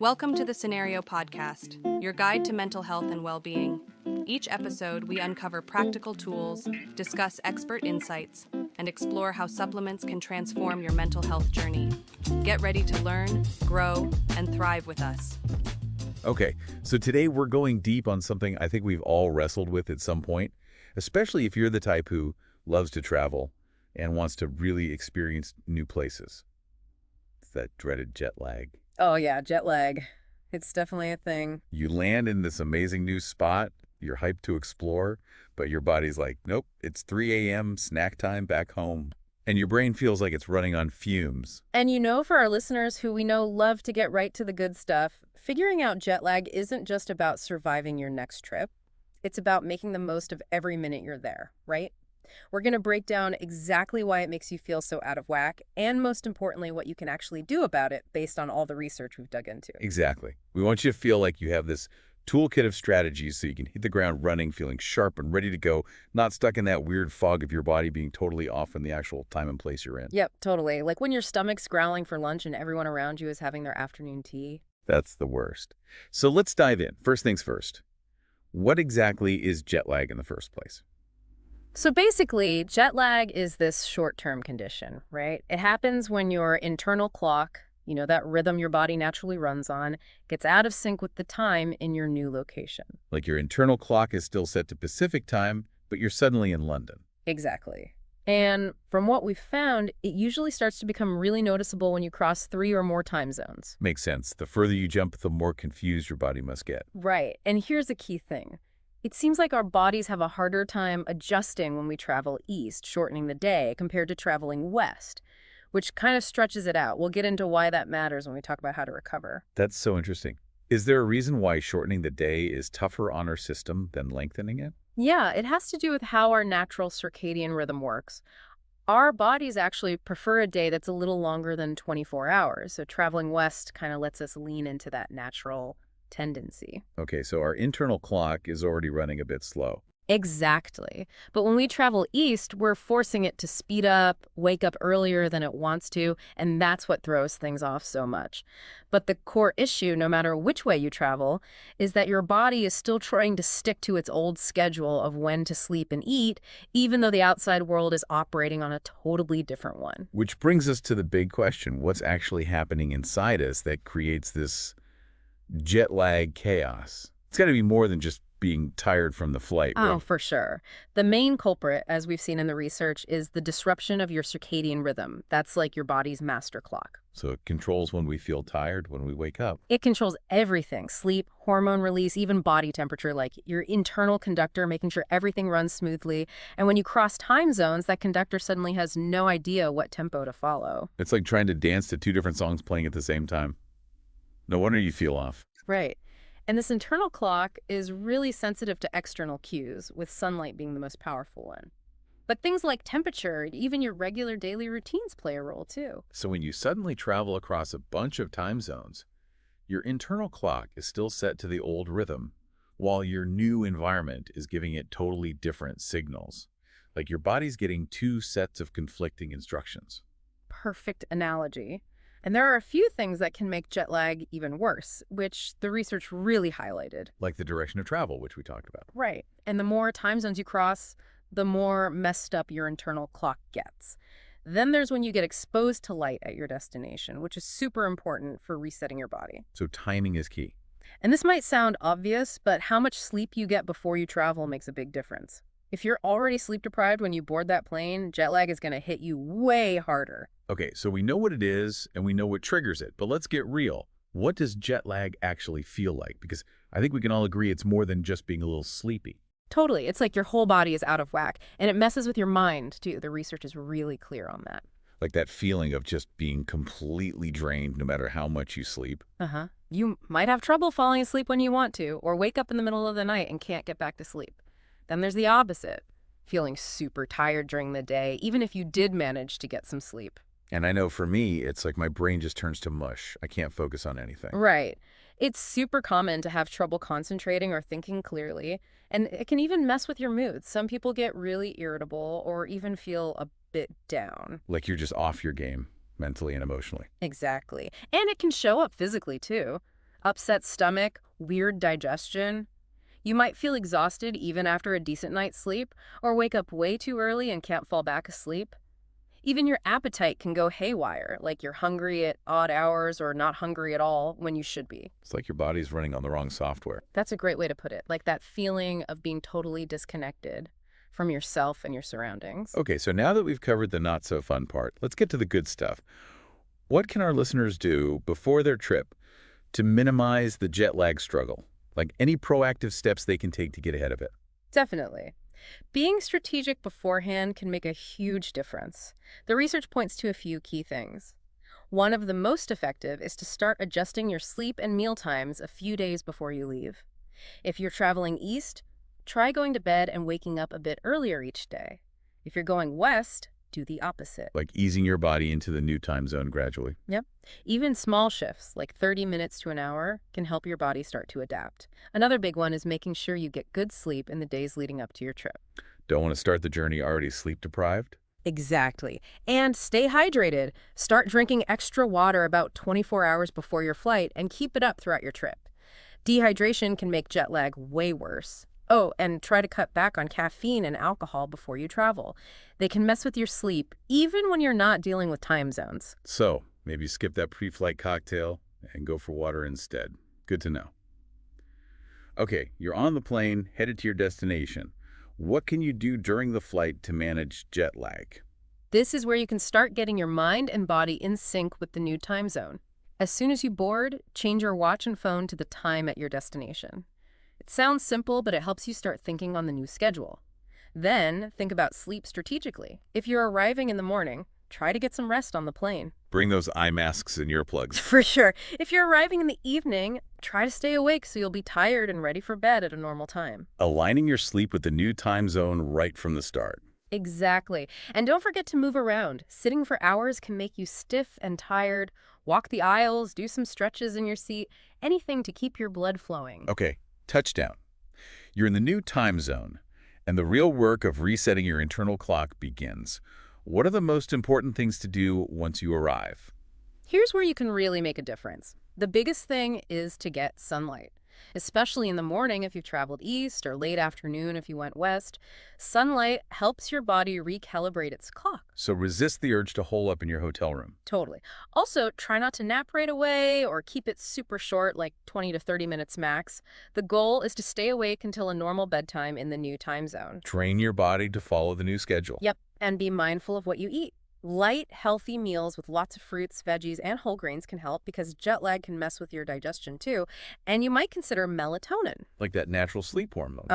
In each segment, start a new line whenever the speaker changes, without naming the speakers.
Welcome to the Scenario Podcast, your guide to mental health and well-being. Each episode, we uncover practical tools, discuss expert insights, and explore how supplements can transform your mental health journey. Get ready to learn, grow, and thrive with us.
Okay, so today we're going deep on something I think we've all wrestled with at some point, especially if you're the type who loves to travel and wants to really experience new places. It's that dreaded jet lag.
Oh yeah, jet lag. It's definitely a thing.
You land in this amazing new spot, you're hyped to explore, but your body's like, nope, it's 3 a.m., snack time back home. And your brain feels like it's running on fumes.
And for our listeners who we know love to get right to the good stuff, figuring out jet lag isn't just about surviving your next trip. It's about making the most of every minute you're there, right? We're going to break down exactly why it makes you feel so out of whack, and most importantly, what you can actually do about it based on all the research we've dug into.
Exactly. We want you to feel like you have this toolkit of strategies so you can hit the ground running, feeling sharp and ready to go, not stuck in that weird fog of your body being totally off from the actual time and place you're in.
Yep, totally. Like when your stomach's growling for lunch and everyone around you is having their afternoon tea.
That's the worst. So let's dive in. First things first. What exactly is jet lag in the first place?
So basically, jet lag is this short-term condition, right? It happens when your internal clock, that rhythm your body naturally runs on, gets out of sync with the time in your new location.
Like your internal clock is still set to Pacific time, but you're suddenly in London.
Exactly. And from what we've found, it usually starts to become really noticeable when you cross 3 or more time zones.
Makes sense. The further you jump, the more confused your body must get.
Right. And here's a key thing. It seems like our bodies have a harder time adjusting when we travel east, shortening the day, compared to traveling west, which kind of stretches it out. We'll get into why that matters when we talk about how to recover.
That's so interesting. Is there a reason why shortening the day is tougher on our system than lengthening it?
Yeah, it has to do with how our natural circadian rhythm works. Our bodies actually prefer a day that's a little longer than 24 hours, so traveling west kind of lets us lean into that natural tendency.
Okay, so our internal clock is already running a bit slow.
Exactly. But when we travel east, we're forcing it to speed up, wake up earlier than it wants to, and that's what throws things off so much. But the core issue, no matter which way you travel, is that your body is still trying to stick to its old schedule of when to sleep and eat, even though the outside world is operating on a totally different one.
Which brings us to the big question. What's actually happening inside us that creates this jet lag chaos? It's got to be more than just being tired from the flight, right?
Oh, for sure. The main culprit, as we've seen in the research, is the disruption of your circadian rhythm. That's like your body's master clock.
So it controls when we feel tired, when we wake up.
It controls everything: sleep, hormone release, even body temperature, like your internal conductor, making sure everything runs smoothly. And when you cross time zones, that conductor suddenly has no idea what tempo to follow.
It's like trying to dance to two different songs playing at the same time. No wonder you feel off.
Right. And this internal clock is really sensitive to external cues, with sunlight being the most powerful one. But things like temperature, even your regular daily routines play a role too.
So when you suddenly travel across a bunch of time zones, your internal clock is still set to the old rhythm, while your new environment is giving it totally different signals. Like your body's getting two sets of conflicting instructions.
Perfect analogy. And there are a few things that can make jet lag even worse, which the research really highlighted.
Like the direction of travel, which we talked about.
Right. And the more time zones you cross, the more messed up your internal clock gets. Then there's when you get exposed to light at your destination, which is super important for resetting your body.
So timing is key.
And this might sound obvious, but how much sleep you get before you travel makes a big difference. If you're already sleep deprived when you board that plane, jet lag is going to hit you way harder.
Okay, so we know what it is and we know what triggers it, but let's get real. What does jet lag actually feel like? Because I think we can all agree it's more than just being a little sleepy.
Totally. It's like your whole body is out of whack, and it messes with your mind, too. The research is really clear on that.
Like that feeling of just being completely drained no matter how much you sleep.
Uh-huh. You might have trouble falling asleep when you want to, or wake up in the middle of the night and can't get back to sleep. Then there's the opposite, feeling super tired during the day, even if you did manage to get some sleep.
And I know for me, it's like my brain just turns to mush. I can't focus on anything.
Right. It's super common to have trouble concentrating or thinking clearly, and it can even mess with your mood. Some people get really irritable or even feel a bit down.
Like you're just off your game mentally and emotionally.
Exactly. And it can show up physically, too. Upset stomach, weird digestion. You might feel exhausted even after a decent night's sleep, or wake up way too early and can't fall back asleep. Even your appetite can go haywire, like you're hungry at odd hours or not hungry at all when you should be.
It's like your body's running on the wrong software.
That's a great way to put it, like that feeling of being totally disconnected from yourself and your surroundings.
Okay, so now that we've covered the not-so-fun part, let's get to the good stuff. What can our listeners do before their trip to minimize the jet lag struggle? Like any proactive steps they can take to get ahead of it?
Definitely. Being strategic beforehand can make a huge difference. The research points to a few key things. One of the most effective is to start adjusting your sleep and meal times a few days before you leave. If you're traveling east, try going to bed and waking up a bit earlier each day. If you're going west, do the opposite.
Like easing your body into the new time zone gradually.
Yep. Even small shifts, like 30 minutes to an hour, can help your body start to adapt. Another big one is making sure you get good sleep in the days leading up to your trip.
Don't want to start the journey already sleep-deprived?
Exactly. And stay hydrated. Start drinking extra water about 24 hours before your flight and keep it up throughout your trip. Dehydration can make jet lag way worse. Oh, and try to cut back on caffeine and alcohol before you travel. They can mess with your sleep, even when you're not dealing with time zones.
So, maybe skip that pre-flight cocktail and go for water instead. Good to know. Okay, you're on the plane, headed to your destination. What can you do during the flight to manage jet lag?
This is where you can start getting your mind and body in sync with the new time zone. As soon as you board, change your watch and phone to the time at your destination. It sounds simple, but it helps you start thinking on the new schedule. Then, think about sleep strategically. If you're arriving in the morning, try to get some rest on the plane.
Bring those eye masks and earplugs.
For sure. If you're arriving in the evening, try to stay awake so you'll be tired and ready for bed at a normal time.
Aligning your sleep with the new time zone right from the start.
Exactly. And don't forget to move around. Sitting for hours can make you stiff and tired. Walk the aisles, do some stretches in your seat, anything to keep your blood flowing.
Okay, touchdown. You're in the new time zone, and the real work of resetting your internal clock begins. What are the most important things to do once you arrive?
Here's where you can really make a difference. The biggest thing is to get sunlight. Especially in the morning if you've traveled east, or late afternoon if you went west. Sunlight helps your body recalibrate its clock.
So resist the urge to hole up in your hotel room.
Totally. Also, try not to nap right away or keep it super short, like 20 to 30 minutes max. The goal is to stay awake until a normal bedtime in the new time zone.
Train your body to follow the new schedule.
Yep, and be mindful of what you eat. Light, healthy meals with lots of fruits, veggies, and whole grains can help because jet lag can mess with your digestion too. And you might consider melatonin.
Like that natural sleep hormone.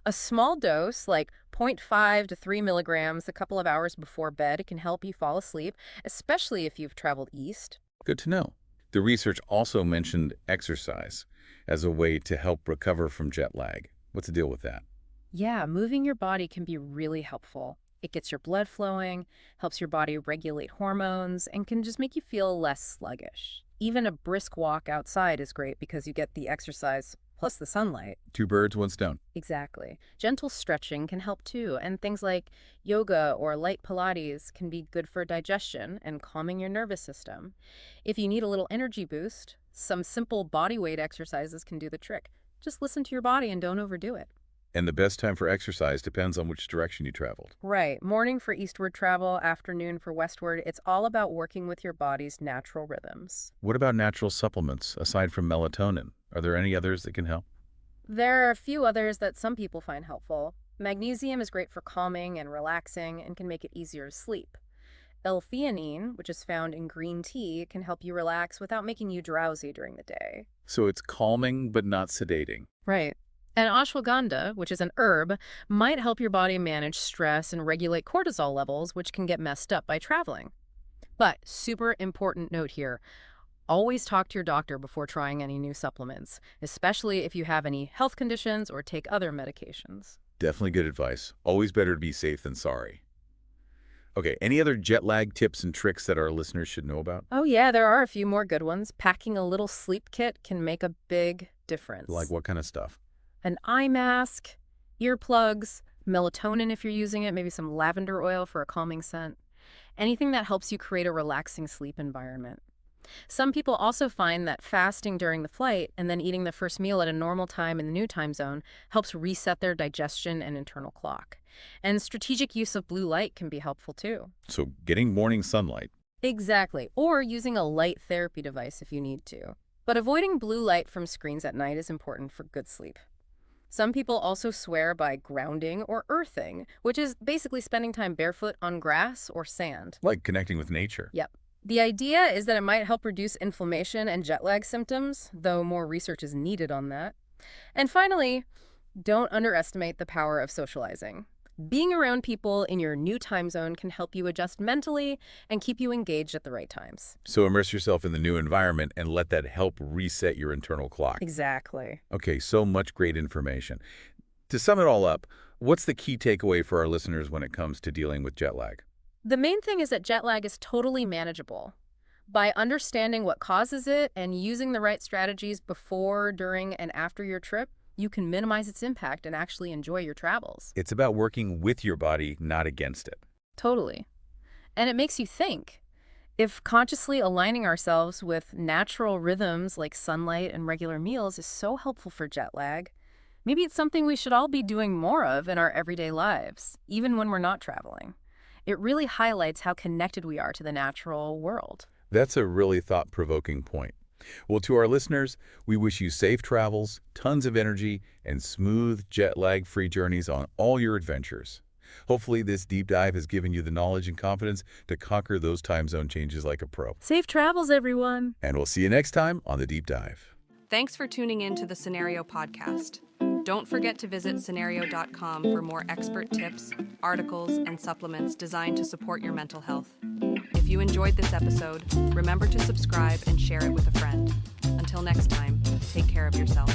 A small dose, like 0.5 to 3 milligrams a couple of hours before bed, can help you fall asleep, especially if you've traveled east.
Good to know. The research also mentioned exercise as a way to help recover from jet lag. What's the deal with that?
Yeah, moving your body can be really helpful. It gets your blood flowing, helps your body regulate hormones, and can just make you feel less sluggish. Even a brisk walk outside is great because you get the exercise plus the sunlight.
Two birds, one stone.
Exactly. Gentle stretching can help too, and things like yoga or light Pilates can be good for digestion and calming your nervous system. If you need a little energy boost, some simple body weight exercises can do the trick. Just listen to your body and don't overdo it.
And the best time for exercise depends on which direction you traveled.
Right. Morning for eastward travel, afternoon for westward. It's all about working with your body's natural rhythms.
What about natural supplements, aside from melatonin? Are there any others that can help?
There are a few others that some people find helpful. Magnesium is great for calming and relaxing and can make it easier to sleep. L-theanine, which is found in green tea, can help you relax without making you drowsy during the day.
So it's calming but not sedating.
Right. And ashwagandha, which is an herb, might help your body manage stress and regulate cortisol levels, which can get messed up by traveling. But super important note here, always talk to your doctor before trying any new supplements, especially if you have any health conditions or take other medications.
Definitely good advice. Always better to be safe than sorry. Okay, any other jet lag tips and tricks that our listeners should know about?
Oh yeah, there are a few more good ones. Packing a little sleep kit can make a big difference.
Like what kind of stuff?
An eye mask, earplugs, melatonin if you're using it, maybe some lavender oil for a calming scent. Anything that helps you create a relaxing sleep environment. Some people also find that fasting during the flight and then eating the first meal at a normal time in the new time zone helps reset their digestion and internal clock. And strategic use of blue light can be helpful too.
So getting morning sunlight.
Exactly. Or using a light therapy device if you need to. But avoiding blue light from screens at night is important for good sleep. Some people also swear by grounding or earthing, which is basically spending time barefoot on grass or sand.
Like connecting with nature.
Yep. The idea is that it might help reduce inflammation and jet lag symptoms, though more research is needed on that. And finally, don't underestimate the power of socializing. Being around people in your new time zone can help you adjust mentally and keep you engaged at the right times.
So immerse yourself in the new environment and let that help reset your internal clock.
Exactly.
Okay, so much great information. To sum it all up, what's the key takeaway for our listeners when it comes to dealing with jet lag?
The main thing is that jet lag is totally manageable. By understanding what causes it and using the right strategies before, during, and after your trip, you can minimize its impact and actually enjoy your travels.
It's about working with your body, not against it.
Totally. And it makes you think. If consciously aligning ourselves with natural rhythms like sunlight and regular meals is so helpful for jet lag, maybe it's something we should all be doing more of in our everyday lives, even when we're not traveling. It really highlights how connected we are to the natural world.
That's a really thought-provoking point. Well, to our listeners, we wish you safe travels, tons of energy, and smooth, jet lag-free journeys on all your adventures. Hopefully, this deep dive has given you the knowledge and confidence to conquer those time zone changes like a pro.
Safe travels, everyone.
And we'll see you next time on The Deep Dive.
Thanks for tuning in to the Scenario Podcast. Don't forget to visit scenario.com for more expert tips, articles, and supplements designed to support your mental health. If you enjoyed this episode, remember to subscribe and share it with a friend. Until next time, take care of yourself.